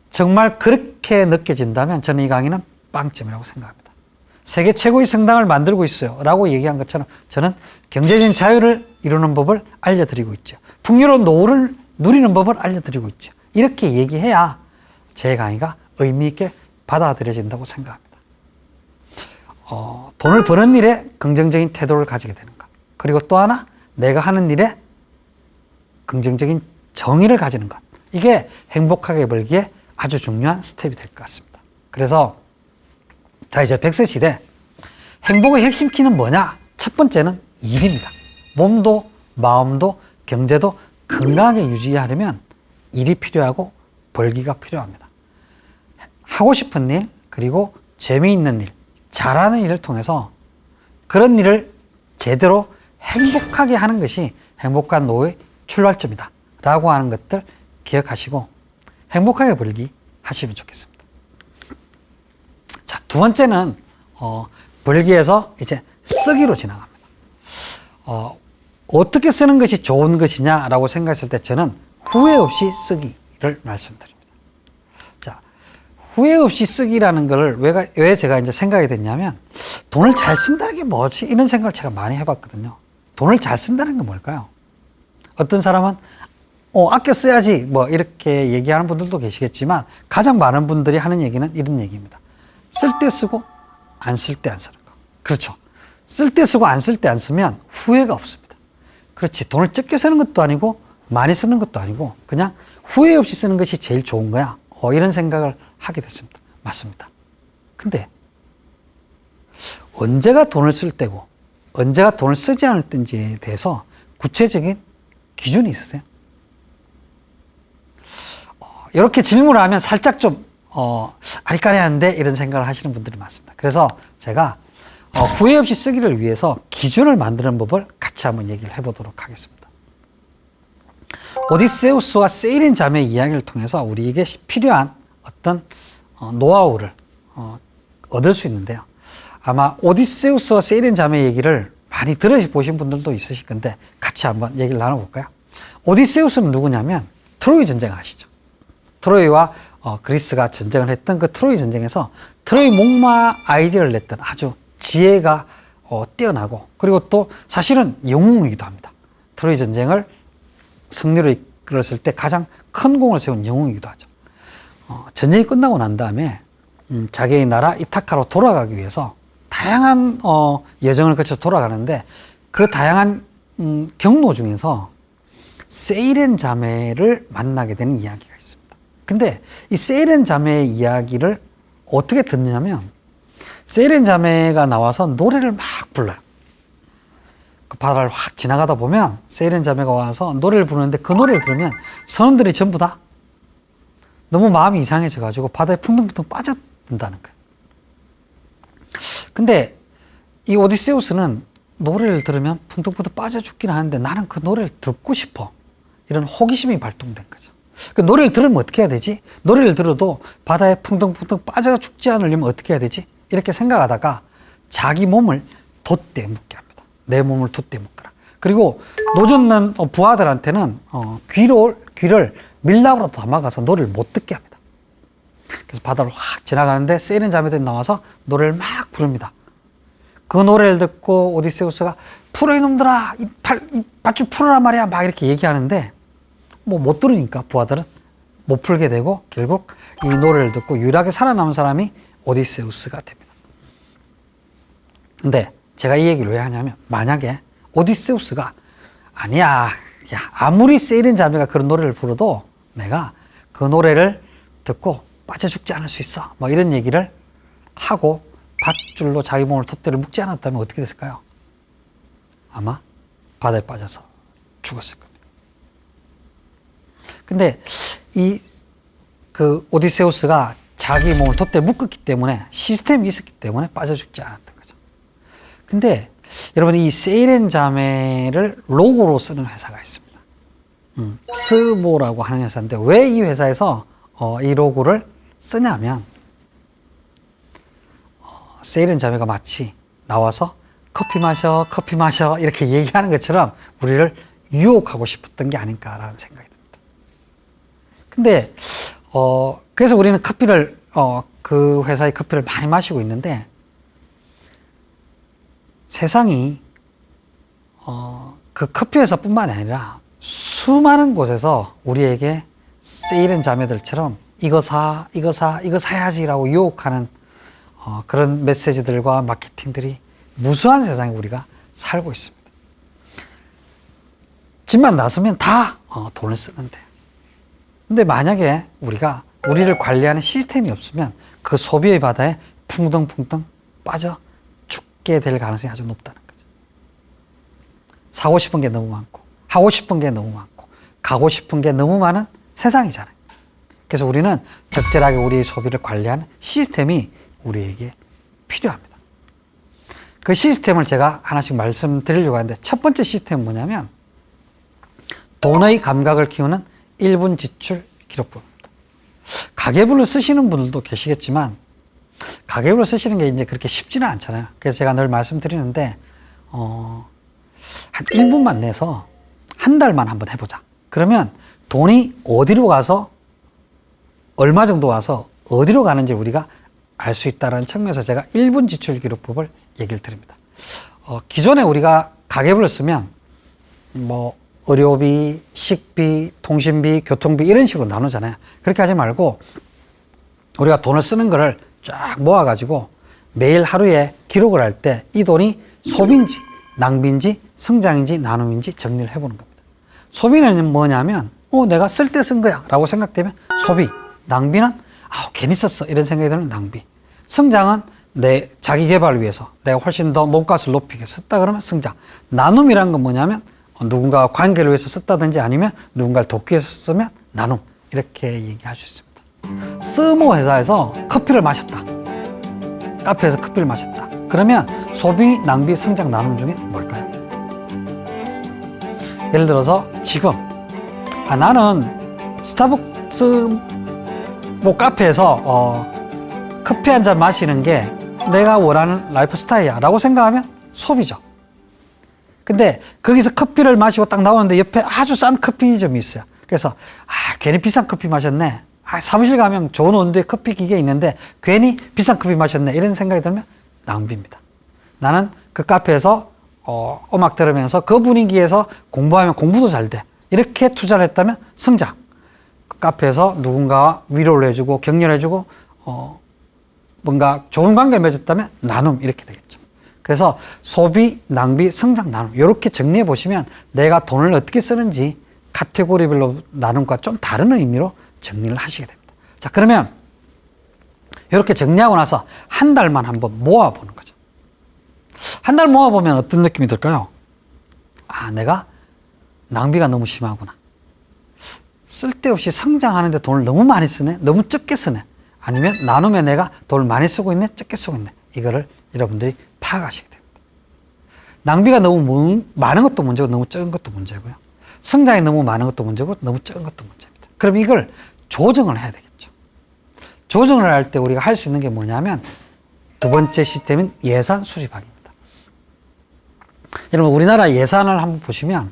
정말 그렇게 느껴진다면 저는 이 강의는 빵점이라고 생각합니다. 세계 최고의 성당을 만들고 있어요. 라고 얘기한 것처럼 저는 경제적인 자유를 이루는 법을 알려드리고 있죠. 풍요로운 노후를 누리는 법을 알려드리고 있죠. 이렇게 얘기해야 제 강의가 의미 있게 받아들여진다고 생각합니다. 돈을 버는 일에 긍정적인 태도를 가지게 되는 것. 그리고 또 하나 내가 하는 일에 긍정적인 정의를 가지는 것. 이게 행복하게 벌기에 아주 중요한 스텝이 될 것 같습니다. 그래서 자 이제 100세 시대 행복의 핵심 키는 뭐냐? 첫 번째는 일입니다. 몸도 마음도 경제도 건강하게 유지하려면 일이 필요하고 벌기가 필요합니다. 하고 싶은 일 그리고 재미있는 일 잘하는 일을 통해서 그런 일을 제대로 행복하게 하는 것이 행복한 노후의 출발점이다 라고 하는 것들 기억하시고 행복하게 벌기 하시면 좋겠습니다. 자, 두 번째는 벌기에서 이제 쓰기로 지나갑니다. 어떻게 쓰는 것이 좋은 것이냐라고 생각했을 때 저는 후회 없이 쓰기를 말씀드립니다. 자, 후회 없이 쓰기라는 걸 왜 제가 이제 생각이 됐냐면 돈을 잘 쓴다는 게 뭐지? 이런 생각을 제가 많이 해봤거든요. 돈을 잘 쓴다는 건 뭘까요? 어떤 사람은 아껴 써야지 뭐 이렇게 얘기하는 분들도 계시겠지만 가장 많은 분들이 하는 얘기는 이런 얘기입니다. 쓸 때 쓰고 안 쓸 때 안 쓰는 거. 그렇죠. 쓸 때 쓰고 안 쓸 때 안 쓰면 후회가 없습니다. 그렇지. 돈을 적게 쓰는 것도 아니고 많이 쓰는 것도 아니고 그냥 후회 없이 쓰는 것이 제일 좋은 거야. 이런 생각을 하게 됐습니다. 맞습니다. 근데 언제가 돈을 쓸 때고 언제가 돈을 쓰지 않을 때인지에 대해서 구체적인 기준이 있으세요? 이렇게 질문을 하면 살짝 좀 아리까리한데 이런 생각을 하시는 분들이 많습니다. 그래서 제가 후회 없이 쓰기를 위해서 기준을 만드는 법을 같이 한번 얘기를 해보도록 하겠습니다. 오디세우스와 세일인 자매의 이야기를 통해서 우리에게 필요한 어떤 노하우를 얻을 수 있는데요. 아마 오디세우스와 세일인 자매의 얘기를 많이 들어보신 분들도 있으실 건데 같이 한번 얘기를 나눠볼까요? 오디세우스는 누구냐면 트로이 전쟁 아시죠? 트로이와 그리스가 전쟁을 했던 그 트로이 전쟁에서 트로이 목마 아이디어를 냈던 아주 지혜가 뛰어나고 그리고 또 사실은 영웅이기도 합니다. 트로이 전쟁을 승리로 그랬을 때 가장 큰 공을 세운 영웅이기도 하죠. 전쟁이 끝나고 난 다음에 자기의 나라 이타카로 돌아가기 위해서 다양한 여정을 거쳐 돌아가는데 그 다양한 경로 중에서 세이렌 자매를 만나게 되는 이야기가 있습니다. 근데 이 세이렌 자매의 이야기를 어떻게 듣느냐면 세이렌 자매가 나와서 노래를 막 불러요. 그 바다를 확 지나가다 보면 세이렌 자매가 와서 노래를 부르는데 그 노래를 들으면 선원들이 전부 다 너무 마음이 이상해져 가지고 바다에 풍덩풍덩 빠져든다는 거예요. 근데 이 오디세우스는 노래를 들으면 풍덩풍덩 빠져 죽긴 하는데 나는 그 노래를 듣고 싶어. 이런 호기심이 발동된 거죠. 그 노래를 들으면 어떻게 해야 되지? 노래를 들어도 바다에 풍덩풍덩 빠져 죽지 않으려면 어떻게 해야 되지? 이렇게 생각하다가 자기 몸을 돛대에 묶게 합니다. 내 몸을 돛대에 묶어라. 그리고 노젓는 부하들한테는 귀를 밀랍으로 담아가서 노래를 못 듣게 합니다. 그래서 바다를 확 지나가는데 세이렌 자매들이 나와서 노래를 막 부릅니다. 그 노래를 듣고 오디세우스가 풀어 이놈들아 이 밧줄 풀어라 말이야 막 이렇게 얘기하는데 뭐 못 들으니까 부하들은 못 풀게 되고 결국 이 노래를 듣고 유일하게 살아남은 사람이 오디세우스가 됩니다. 근데 제가 이 얘기를 왜 하냐면 만약에 오디세우스가 아니야 야 아무리 세이렌 자매가 그런 노래를 부르도 내가 그 노래를 듣고 빠져 죽지 않을 수 있어 뭐 이런 얘기를 하고 밧줄로 자기 몸을 돛대를 묶지 않았다면 어떻게 됐을까요? 아마 바다에 빠져서 죽었을 겁니다. 근데 그 오디세우스가 자기 몸을 돛대에 묶었기 때문에 시스템이 있었기 때문에 빠져 죽지 않았던 거죠. 근데 여러분 이 세이렌 자매를 로고로 쓰는 회사가 있습니다. 스모라고 하는 회사인데 왜 이 회사에서 이 로고를 쓰냐면 세이렌 자매가 마치 나와서 커피 마셔 이렇게 얘기하는 것처럼 우리를 유혹하고 싶었던 게 아닌가라는 생각이 듭니다. 근데 그래서 우리는 커피를 그 회사의 커피를 많이 마시고 있는데 세상이 그 커피 회사뿐만 아니라 수많은 곳에서 우리에게 세이렌 자매들처럼 이거 사야지라고 유혹하는 그런 메시지들과 마케팅들이 무수한 세상에 우리가 살고 있습니다. 집만 나서면 다 돈을 쓰는데 근데 만약에 우리가 우리를 관리하는 시스템이 없으면 그 소비의 바다에 풍덩풍덩 빠져 죽게 될 가능성이 아주 높다는 거죠. 사고 싶은 게 너무 많고 하고 싶은 게 너무 많고 가고 싶은 게 너무 많은 세상이잖아요. 그래서 우리는 적절하게 우리의 소비를 관리하는 시스템이 우리에게 필요합니다. 그 시스템을 제가 하나씩 말씀드리려고 하는데 첫 번째 시스템은 뭐냐면 돈의 감각을 키우는 1분 지출 기록부입니다. 가계부를 쓰시는 분들도 계시겠지만 가계부를 쓰시는 게 이제 그렇게 쉽지는 않잖아요. 그래서 제가 늘 말씀드리는데 한 1분만 내서 한 달만 한번 해보자. 그러면 돈이 어디로 가서 얼마 정도 와서 어디로 가는지 우리가 알 수 있다는 측면에서 제가 1분 지출 기록법을 얘기를 드립니다. 기존에 우리가 가계부를 쓰면 뭐 의료비, 식비, 통신비, 교통비 이런 식으로 나누잖아요. 그렇게 하지 말고 우리가 돈을 쓰는 거를 쫙 모아가지고 매일 하루에 기록을 할 때 이 돈이 소비인지 낭비인지 성장인지 나눔인지 정리를 해보는 겁니다. 소비는 뭐냐면 내가 쓸 때 쓴 거야 라고 생각되면 소비, 낭비는 괜히 썼어 이런 생각이 드는 낭비, 성장은 내 자기 개발을 위해서 내가 훨씬 더 몸값을 높이기 위해서 썼다 그러면 성장, 나눔이란 건 뭐냐면 누군가와 관계를 위해서 썼다든지 아니면 누군가를 돕기 위해서 쓰면 나눔 이렇게 얘기할 수 있습니다. 스모 회사에서 커피를 마셨다, 카페에서 커피를 마셨다 그러면 소비, 낭비, 성장, 나눔 중에 뭘까요? 예를 들어서 지금 나는 스타벅스 뭐 카페에서 커피 한 잔 마시는 게 내가 원하는 라이프 스타일이야 라고 생각하면 소비죠. 근데 거기서 커피를 마시고 딱 나오는데 옆에 아주 싼 커피점이 있어요. 그래서 괜히 비싼 커피 마셨네, 사무실 가면 좋은 온도의 커피 기계 있는데 괜히 비싼 커피 마셨네 이런 생각이 들면 낭비입니다. 나는 그 카페에서 음악 들으면서 그 분위기에서 공부하면 공부도 잘 돼, 이렇게 투자를 했다면 성장. 그 카페에서 누군가와 위로를 해주고 격려해주고 뭔가 좋은 관계를 맺었다면 나눔 이렇게 되겠죠. 그래서 소비, 낭비, 성장, 나눔 이렇게 정리해 보시면 내가 돈을 어떻게 쓰는지 카테고리별로 나눔과 좀 다른 의미로 정리를 하시게 됩니다. 자, 그러면 이렇게 정리하고 나서 한 달만 한번 모아보는 거죠. 한 달 모아보면 어떤 느낌이 들까요? 아, 내가 낭비가 너무 심하구나. 쓸데없이 성장하는데 돈을 너무 많이 쓰네. 너무 적게 쓰네. 아니면 나눔에 내가 돈을 많이 쓰고 있네. 적게 쓰고 있네. 이거를 여러분들이 파악하시게 됩니다. 낭비가 너무 많은 것도 문제고 너무 적은 것도 문제고요. 성장이 너무 많은 것도 문제고 너무 적은 것도 문제입니다. 그럼 이걸 조정을 해야 되겠죠. 조정을 할 때 우리가 할 수 있는 게 뭐냐면 두 번째 시스템인 예산 수립하기입니다. 여러분 우리나라 예산을 한번 보시면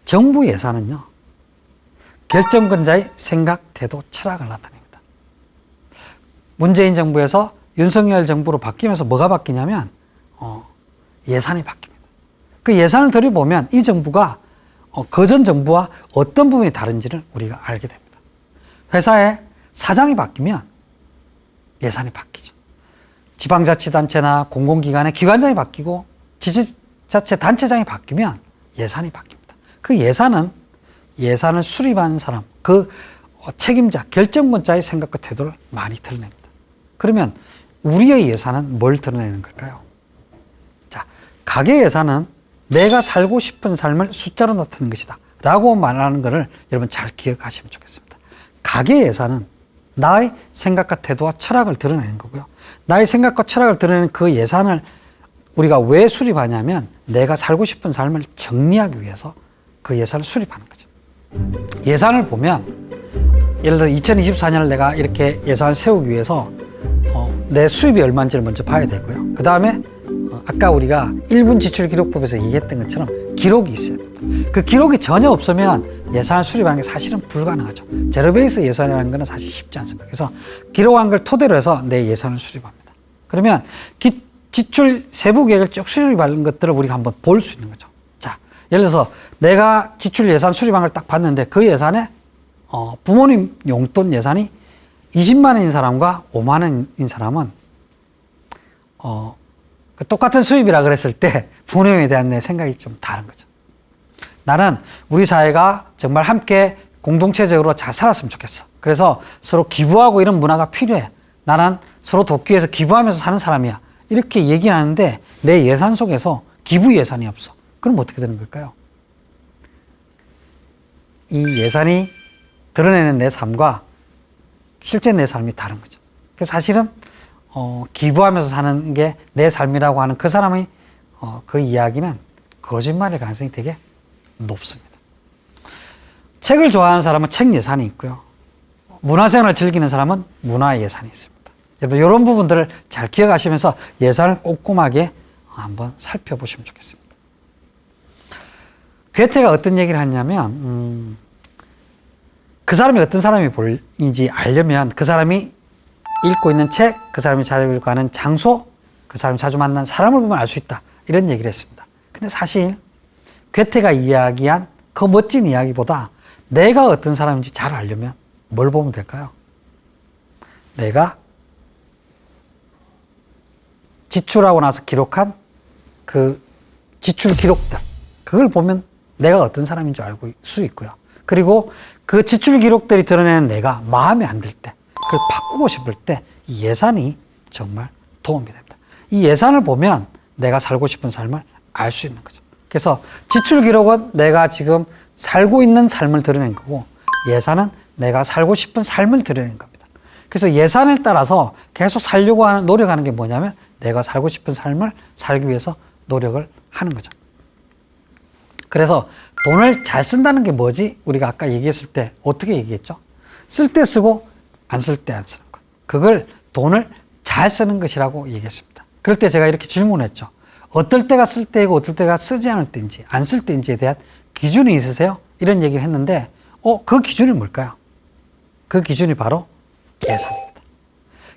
정부 예산은요. 결정권자의 생각, 태도, 철학을 나타냅니다. 문재인 정부에서 윤석열 정부로 바뀌면서 뭐가 바뀌냐면 예산이 바뀝니다. 그 예산을 들여보면 이 정부가 그전 정부와 어떤 부분이 다른지를 우리가 알게 됩니다. 회사의 사장이 바뀌면 예산이 바뀌죠. 지방자치단체나 공공기관의 기관장이 바뀌고 지자체단체장이 바뀌면 예산이 바뀝니다. 그 예산을 수립하는 사람, 그 책임자, 결정권자의 생각과 태도를 많이 드러냅니다. 그러면 우리의 예산은 뭘 드러내는 걸까요? 자, 가계 예산은 내가 살고 싶은 삶을 숫자로 나타내는 것이다 라고 말하는 것을 여러분 잘 기억하시면 좋겠습니다. 가계 예산은 나의 생각과 태도와 철학을 드러내는 거고요. 나의 생각과 철학을 드러내는 그 예산을 우리가 왜 수립하냐면 내가 살고 싶은 삶을 정리하기 위해서 그 예산을 수립하는 거죠. 예산을 보면 예를 들어 2024년을 내가 이렇게 예산을 세우기 위해서 내 수입이 얼마인지를 먼저 봐야 되고요. 그 다음에 아까 우리가 1분 지출 기록법에서 얘기했던 것처럼 기록이 있어야 됩니다. 그 기록이 전혀 없으면 예산을 수립하는 게 사실은 불가능하죠. 제로베이스 예산이라는 것은 사실 쉽지 않습니다. 그래서 기록한 걸 토대로 해서 내 예산을 수립합니다. 그러면 지출 세부 계획을 쭉 수립하는 것들을 우리가 한번 볼 수 있는 거죠. 자, 예를 들어서 내가 지출 예산 수립한 걸 딱 봤는데 그 예산에 부모님 용돈 예산이 20만 원인 사람과 5만 원인 사람은 똑같은 수입이라 그랬을 때 부모님에 대한 내 생각이 좀 다른 거죠. 나는 우리 사회가 정말 함께 공동체적으로 잘 살았으면 좋겠어. 그래서 서로 기부하고 이런 문화가 필요해. 나는 서로 돕기 위해서 기부하면서 사는 사람이야. 이렇게 얘기하는데 내 예산 속에서 기부 예산이 없어. 그럼 어떻게 되는 걸까요? 이 예산이 드러내는 내 삶과 실제 내 삶이 다른 거죠. 그래서 사실은 기부하면서 사는 게 내 삶이라고 하는 그 사람의 그 이야기는 거짓말일 가능성이 되게 높습니다. 책을 좋아하는 사람은 책 예산이 있고요. 문화생활을 즐기는 사람은 문화 예산이 있습니다. 여러분 이런 부분들을 잘 기억하시면서 예산을 꼼꼼하게 한번 살펴보시면 좋겠습니다. 괴테가 어떤 얘기를 했냐면 그 사람이 어떤 사람인지 알려면 그 사람이 읽고 있는 책, 그 사람이 자주 가는 장소, 그 사람이 자주 만난 사람을 보면 알 수 있다. 이런 얘기를 했습니다. 근데 사실 괴테가 이야기한 그 멋진 이야기보다 내가 어떤 사람인지 잘 알려면 뭘 보면 될까요? 내가 지출하고 나서 기록한 그 지출 기록들, 그걸 보면 내가 어떤 사람인 줄 알고 수 있고요. 그리고 그 지출 기록들이 드러내는 내가 마음에 안 들 때, 그걸 바꾸고 싶을 때 이 예산이 정말 도움이 됩니다. 이 예산을 보면 내가 살고 싶은 삶을 알 수 있는 거죠. 그래서 지출 기록은 내가 지금 살고 있는 삶을 드러낸 거고 예산은 내가 살고 싶은 삶을 드러낸 겁니다. 그래서 예산을 따라서 계속 살려고 하는, 노력하는 게 뭐냐면 내가 살고 싶은 삶을 살기 위해서 노력을 하는 거죠. 그래서 돈을 잘 쓴다는 게 뭐지? 우리가 아까 얘기했을 때 어떻게 얘기했죠? 쓸 때 쓰고 안 쓸 때 안 쓰는 것. 그걸 돈을 잘 쓰는 것이라고 얘기했습니다. 그럴 때 제가 이렇게 질문했죠. 어떨 때가 쓸 때이고 어떨 때가 쓰지 않을 때인지 안 쓸 때인지에 대한 기준이 있으세요? 이런 얘기를 했는데 그 기준이 뭘까요? 그 기준이 바로 예산입니다.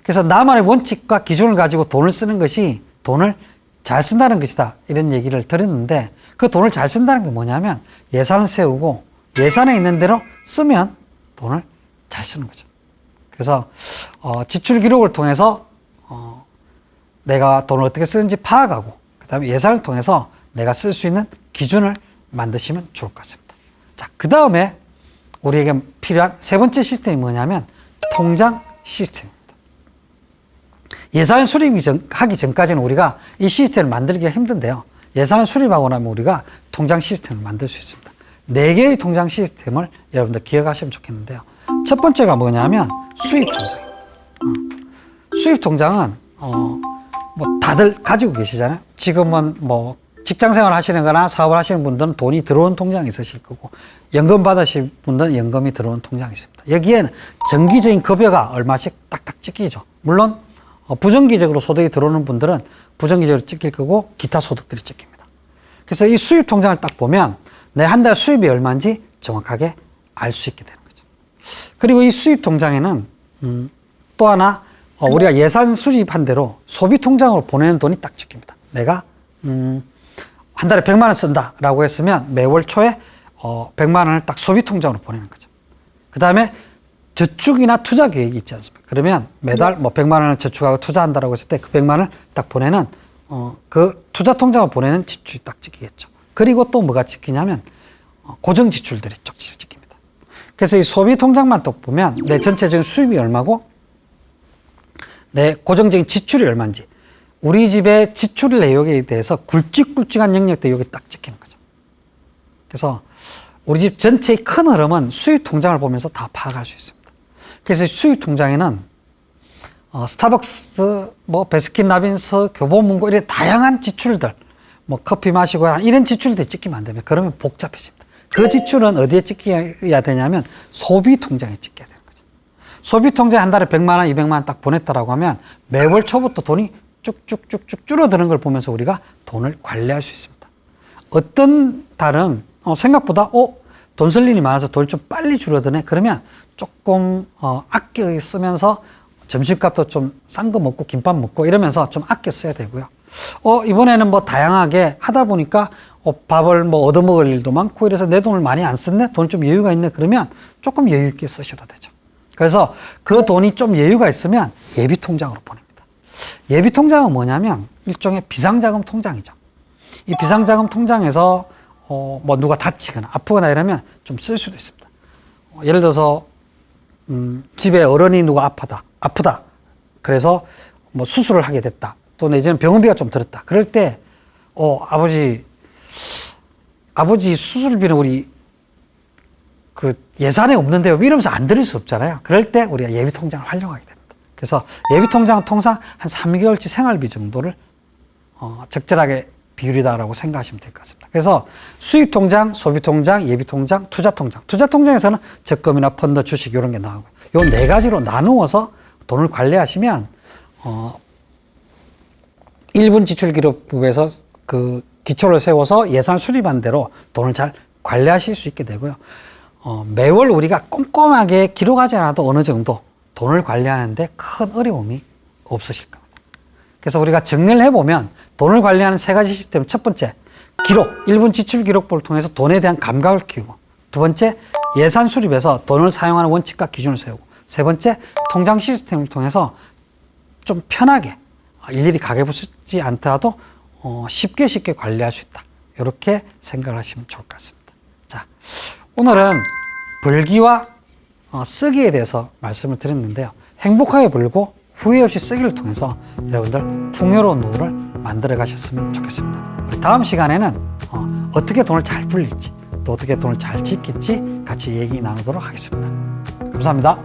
그래서 나만의 원칙과 기준을 가지고 돈을 쓰는 것이 돈을 잘 쓴다는 것이다. 이런 얘기를 드렸는데 그 돈을 잘 쓴다는 게 뭐냐면 예산을 세우고 예산에 있는 대로 쓰면 돈을 잘 쓰는 거죠. 그래서 지출 기록을 통해서 내가 돈을 어떻게 쓰는지 파악하고 그 다음에 예산을 통해서 내가 쓸 수 있는 기준을 만드시면 좋을 것 같습니다. 자, 그 다음에 우리에게 필요한 세 번째 시스템이 뭐냐면 통장 시스템입니다. 예산을 수립하기 전까지는 우리가 이 시스템을 만들기가 힘든데요. 예산을 수립하고 나면 우리가 통장 시스템을 만들 수 있습니다. 4개의 통장 시스템을 여러분들 기억하시면 좋겠는데요. 첫 번째가 뭐냐면 수입 통장입니다. 수입 통장은 뭐 다들 가지고 계시잖아요. 지금은 뭐 직장 생활 하시는 거나 사업을 하시는 분들은 돈이 들어온 통장이 있으실 거고, 연금 받으실 분들은 연금이 들어온 통장이 있습니다. 여기에는 정기적인 급여가 얼마씩 딱딱 찍히죠. 물론 부정기적으로 소득이 들어오는 분들은 부정기적으로 찍힐 거고 기타 소득들이 찍힙니다. 그래서 이 수입 통장을 딱 보면 내 한 달 수입이 얼마인지 정확하게 알 수 있게 되는 거죠. 그리고 이 수입 통장에는 또 하나 우리가 예산 수립한 대로 소비 통장으로 보내는 돈이 딱 찍힙니다. 내가 한 달에 100만 원 쓴다라고 했으면 매월 초에 100만 원을 딱 소비 통장으로 보내는 거죠. 그 다음에 저축이나 투자 계획이 있지 않습니까? 그러면 매달 뭐 100만 원을 저축하고 투자한다라고 했을 때 그 100만 원을 딱 보내는 그 투자 통장으로 보내는 지출이 딱 찍히겠죠. 그리고 또 뭐가 찍히냐면 고정 지출들이 쭉 찍힙니다. 그래서 이 소비 통장만 딱 보면 내 전체적인 수입이 얼마고 내 고정적인 지출이 얼마인지, 우리 집의 지출 내역에 대해서 굵직굵직한 영역도 여기 딱 찍히는 거죠. 그래서 우리 집 전체의 큰 흐름은 수입 통장을 보면서 다 파악할 수 있습니다. 그래서 수입 통장에는 스타벅스, 뭐 베스킨라빈스, 교보문고 이런 다양한 지출들, 뭐 커피 마시고 이런 지출들이 찍히면 안 됩니다. 그러면 복잡해집니다. 그 지출은 어디에 찍혀야 되냐면 소비 통장에 찍혀야 되는 거죠. 소비 통장에 한 달에 100만 원, 200만 원 딱 보냈다라고 하면 매월 초부터 돈이 쭉쭉쭉쭉 줄어드는 걸 보면서 우리가 돈을 관리할 수 있습니다. 어떤 달은 생각보다 돈 쓸 일이 많아서 돈이 좀 빨리 줄어드네. 그러면 조금 아껴 쓰면서 점심값도 좀 싼 거 먹고 김밥 먹고 이러면서 좀 아껴 써야 되고요. 이번에는 뭐 다양하게 하다 보니까 밥을 뭐 얻어먹을 일도 많고 이래서 내 돈을 많이 안 썼네? 돈이 좀 여유가 있네? 그러면 조금 여유 있게 쓰셔도 되죠. 그래서 그 돈이 좀 여유가 있으면 예비 통장으로 보냅니다. 예비 통장은 뭐냐면 일종의 비상자금 통장이죠. 이 비상자금 통장에서 뭐 누가 다치거나 아프거나 이러면 좀 쓸 수도 있습니다. 예를 들어서 집에 어른이 누가 아프다. 그래서 뭐 수술을 하게 됐다. 또 내지는 병원비가 좀 들었다. 그럴 때 아버지 수술비는 우리 그 예산에 없는데요. 이러면서 안 드릴 수 없잖아요. 그럴 때 우리가 예비 통장을 활용하게 됩니다. 그래서 예비 통장은 통상 한 3개월치 생활비 정도를 적절하게 비율이다라고 생각하시면 될 것 같습니다. 그래서 수입 통장, 소비 통장, 예비 통장, 투자 통장. 투자 통장에서는 적금이나 펀드, 주식 이런 게 나오고, 요 4가지로 나누어서 돈을 관리하시면 1분 지출 기록부에서 그 기초를 세워서 예산 수립한 대로 돈을 잘 관리하실 수 있게 되고요. 매월 우리가 꼼꼼하게 기록하지 않아도 어느 정도 돈을 관리하는데 큰 어려움이 없으실 겁니다. 그래서 우리가 정리를 해보면 돈을 관리하는 3가지 시스템, 첫 번째, 기록, 1분 지출 기록부를 통해서 돈에 대한 감각을 키우고, 두 번째, 예산 수립에서 돈을 사용하는 원칙과 기준을 세우고, 세 번째, 통장 시스템을 통해서 좀 편하게 일일이 가계 부수지 않더라도 쉽게 관리할 수 있다. 이렇게 생각을 하시면 좋을 것 같습니다. 자, 오늘은 벌기와 쓰기에 대해서 말씀을 드렸는데요. 행복하게 벌고 후회 없이 쓰기를 통해서 여러분들 풍요로운 노후를 만들어 가셨으면 좋겠습니다. 우리 다음 시간에는 어떻게 돈을 잘 불릴지, 또 어떻게 돈을 잘 지킬지 같이 얘기 나누도록 하겠습니다. 감사합니다.